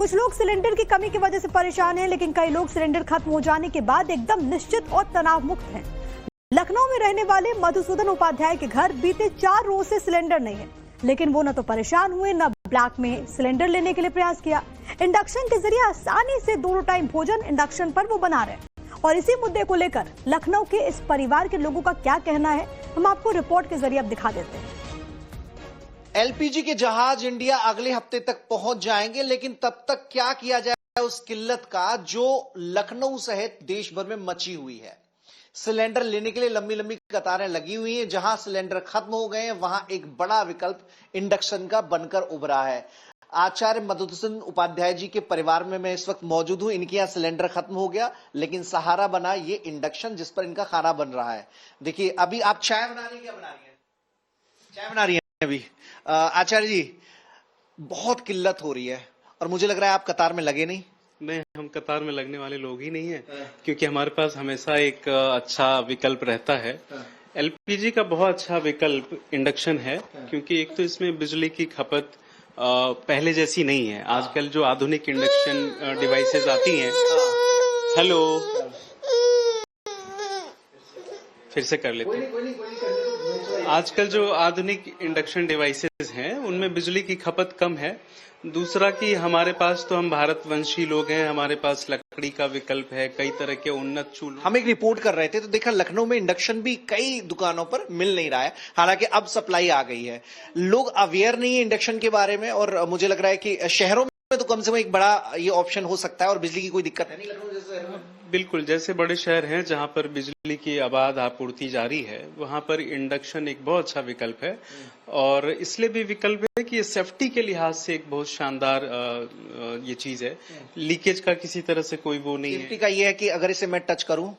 कुछ लोग सिलेंडर की कमी की वजह से परेशान हैं, लेकिन कई लोग सिलेंडर खत्म हो जाने के बाद एकदम निश्चित और तनाव मुक्त हैं। लखनऊ में रहने वाले मधुसूदन उपाध्याय के घर बीते 4 रोज से सिलेंडर नहीं है, लेकिन वो न तो परेशान हुए न ब्लैक में सिलेंडर लेने के लिए प्रयास किया। इंडक्शन के जरिए आसानी से दोनों टाइम भोजन इंडक्शन पर वो बना रहे हैं। और इसी मुद्दे को लेकर लखनऊ के इस परिवार के लोगों का क्या कहना है, हम आपको रिपोर्ट के जरिए अब दिखा देते हैं। एलपीजी के जहाज इंडिया अगले हफ्ते तक पहुंच जाएंगे, लेकिन तब तक क्या किया जाए उस किल्लत का जो लखनऊ सहित देश भर में मची हुई है। सिलेंडर लेने के लिए लंबी लंबी कतारें लगी हुई हैं। जहां सिलेंडर खत्म हो गए हैं, वहां एक बड़ा विकल्प इंडक्शन का बनकर उभरा है। आचार्य मधुसूदन उपाध्याय जी के परिवार में मैं इस वक्त मौजूद हूं। इनके यहाँ सिलेंडर खत्म हो गया, लेकिन सहारा बना ये इंडक्शन जिस पर इनका खाना बन रहा है। देखिए, अभी आप चाय बना रही है, क्या बना रही है? चाय बना रही है अभी। आचार्य जी, बहुत किल्लत हो रही है और मुझे लग रहा है आप कतार में लगे नहीं। हम कतार में लगने वाले लोग ही नहीं है, क्योंकि हमारे पास हमेशा एक अच्छा विकल्प रहता है। एलपीजी का बहुत अच्छा विकल्प इंडक्शन है, क्योंकि एक तो इसमें बिजली की खपत पहले जैसी नहीं है। आजकल जो आधुनिक इंडक्शन डिवाइसेस आती हैं, हेलो, फिर से कर लेते हैं। आजकल जो आधुनिक इंडक्शन डिवाइसेस हैं, उनमें बिजली की खपत कम है। दूसरा कि हमारे पास तो हम भारतवंशी लोग हैं, हमारे पास लकड़ी का विकल्प है, कई तरह के उन्नत चूल्हे। हम एक रिपोर्ट कर रहे थे तो देखा लखनऊ में इंडक्शन भी कई दुकानों पर मिल नहीं रहा है। हालांकि अब सप्लाई आ गई है। लोग अवेयर नहीं है इंडक्शन के बारे में, और मुझे लग रहा है कि शहरों में तो कम से कम एक बड़ा ये ऑप्शन हो सकता है और बिजली की कोई दिक्कत है नहीं लखनऊ जैसे शहर में। बिल्कुल, जैसे बड़े शहर हैं जहां पर बिजली की आबाद आपूर्ति जारी है, वहां पर इंडक्शन एक बहुत अच्छा विकल्प है। और इसलिए भी विकल्प है कि ये सेफ्टी के लिहाज से एक बहुत शानदार ये चीज है। लीकेज का किसी तरह से कोई वो नहीं है। सेफ्टी का ये है कि अगर इसे मैं टच करूं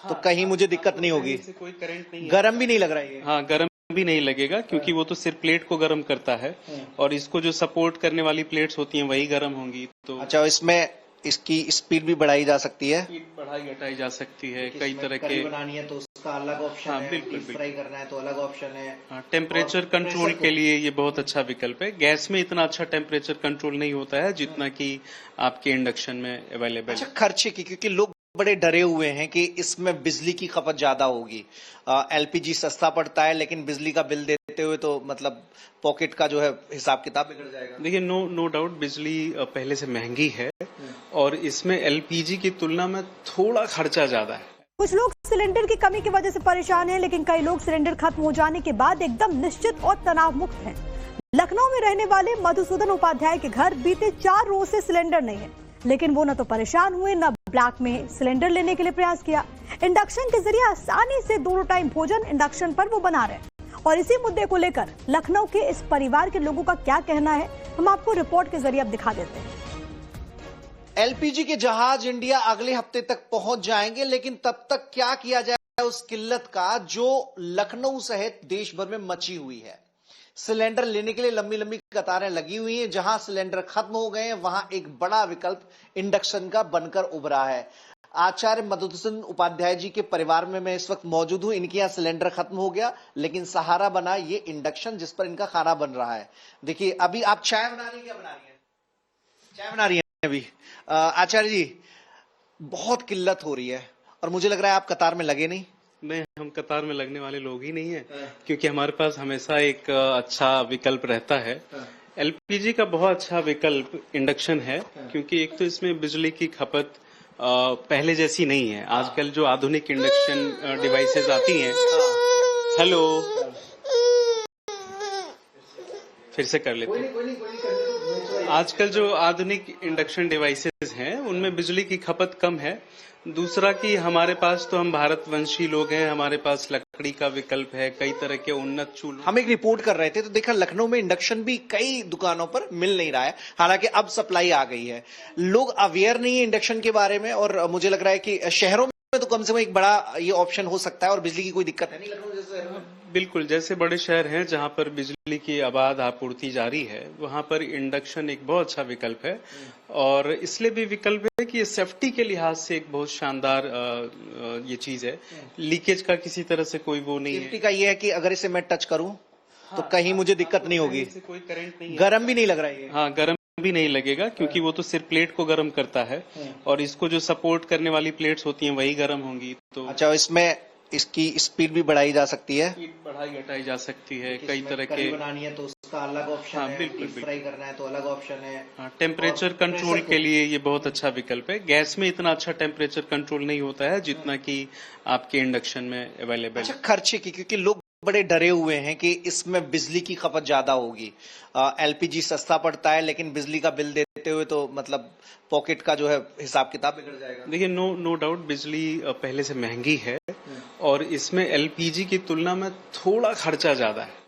तो कहीं मुझे दिक्कत नहीं होगी, कोई करंट नहीं है, गर्म भी नहीं लग रहा है। हाँ, गर्म भी नहीं लगेगा, क्योंकि वो तो सिर्फ प्लेट को गर्म करता है और इसको जो सपोर्ट करने वाली प्लेट्स होती हैं वही गर्म होंगी। तो अच्छा, इसमें इसकी स्पीड भी बढ़ाई जा सकती है, स्पीड बढ़ाई घटाई जा सकती है। कई तरह के बनानी है तो उसका अलग ऑप्शन है, बिल्कुल, फ्राई करना है तो अलग ऑप्शन है। टेम्परेचर कंट्रोल के लिए ये बहुत अच्छा विकल्प है। गैस में इतना अच्छा टेम्परेचर कंट्रोल नहीं होता है जितना कि आपके इंडक्शन में अवेलेबल है। अच्छा, खर्चे की, क्योंकि लोग बड़े डरे हुए हैं कि इसमें बिजली की खपत ज्यादा होगी। एलपीजी सस्ता पड़ता है, लेकिन बिजली का बिल देते हुए तो मतलब पॉकेट का जो है हिसाब किताब बिगड़ जाएगा। देखिए, नो डाउट बिजली पहले से महंगी है और इसमें एलपीजी की तुलना में थोड़ा खर्चा ज्यादा है। कुछ लोग सिलेंडर की कमी की वजह से परेशान हैं, लेकिन कई लोग सिलेंडर खत्म हो जाने के बाद एकदम निश्चित और तनाव मुक्त हैं। लखनऊ में रहने वाले मधुसूदन उपाध्याय के घर बीते 4 रोज से सिलेंडर नहीं है, लेकिन वो न तो परेशान हुए न ब्लैक में सिलेंडर लेने के लिए प्रयास किया। इंडक्शन के जरिए आसानी से दोनों टाइम भोजन इंडक्शन पर वो बना रहे हैं। और इसी मुद्दे को लेकर लखनऊ के इस परिवार के लोगों का क्या कहना है, हम आपको रिपोर्ट के जरिए अब दिखा देते हैं। एलपीजी के जहाज इंडिया अगले हफ्ते तक पहुंच जाएंगे, लेकिन तब तक क्या किया जाए उस किल्लत का जो लखनऊ सहित देश भर में मची हुई है। सिलेंडर लेने के लिए लंबी लंबी कतारें लगी हुई हैं। जहां सिलेंडर खत्म हो गए हैं, वहां एक बड़ा विकल्प इंडक्शन का बनकर उभरा है। आचार्य मधुसूदन उपाध्याय जी के परिवार में मैं इस वक्त मौजूद हूं। इनके यहाँ सिलेंडर खत्म हो गया, लेकिन सहारा बना ये इंडक्शन जिस पर इनका खाना बन रहा है। देखिए, अभी आप चाय बना रही है, क्या बना रही है? चाय बना रही है अभी। आचार्य जी, बहुत किल्लत हो रही है और मुझे लग रहा है आप कतार में लगे नहीं। हम कतार में लगने वाले लोग ही नहीं है, क्योंकि हमारे पास हमेशा एक अच्छा विकल्प रहता है। एलपीजी का बहुत अच्छा विकल्प इंडक्शन है, क्योंकि एक तो इसमें बिजली की खपत पहले जैसी नहीं है। आजकल जो आधुनिक इंडक्शन डिवाइसेस आती हैं, हेलो, फिर से कर लेते हैं। आजकल जो आधुनिक इंडक्शन डिवाइसेस हैं, उनमें बिजली की खपत कम है। दूसरा कि हमारे पास तो हम भारतवंशी लोग हैं, हमारे पास लकड़ी का विकल्प है, कई तरह के उन्नत चूल्हे। हम एक रिपोर्ट कर रहे थे तो देखा लखनऊ में इंडक्शन भी कई दुकानों पर मिल नहीं रहा है। हालांकि अब सप्लाई आ गई है। लोग अवेयर नहीं है इंडक्शन के बारे में, और मुझे लग रहा है कि शहरों में तो कम से कम एक बड़ा ये ऑप्शन हो सकता है और बिजली की कोई दिक्कत है नहीं लखनऊ जैसे शहर में। बिल्कुल, जैसे बड़े शहर हैं जहां पर बिजली की आबाद आपूर्ति जारी है, वहां पर इंडक्शन एक बहुत अच्छा विकल्प है। और इसलिए भी विकल्प है कि ये सेफ्टी के लिहाज से एक बहुत शानदार ये चीज है। लीकेज का किसी तरह से कोई वो नहीं है। सेफ्टी का ये है कि अगर इसे मैं टच करूं तो कहीं मुझे दिक्कत नहीं होगी, कोई करंट नहीं है, गर्म भी नहीं लग रहा है। हाँ, गर्म भी नहीं लगेगा, क्योंकि वो तो सिर्फ प्लेट को गर्म करता है और इसको जो सपोर्ट करने वाली प्लेट्स होती हैं वही गर्म होंगी। तो अच्छा, इसमें इसकी स्पीड भी बढ़ाई जा सकती है, स्पीड बढ़ाई घटाई जा सकती है। कई तरह के बनानी है तो उसका अलग ऑप्शन हाँ, है, बिल्कुल, डीप फ्राई करना है तो अलग ऑप्शन है। टेम्परेचर और कंट्रोल प्रेशर के लिए ये बहुत अच्छा विकल्प है। गैस में इतना अच्छा टेम्परेचर कंट्रोल नहीं होता है जितना कि आपके इंडक्शन में अवेलेबल अच्छा, है। खर्चे की, क्योंकि लोग बड़े डरे हुए हैं कि इसमें बिजली की खपत ज्यादा होगी। एलपीजी सस्ता पड़ता है लेकिन बिजली का बिल देते हुए तो मतलब पॉकेट का जो है हिसाब किताब बिगड़ जाएगा। देखिए, नो डाउट बिजली पहले से महंगी है और इसमें एलपीजी की तुलना में थोड़ा खर्चा ज्यादा है।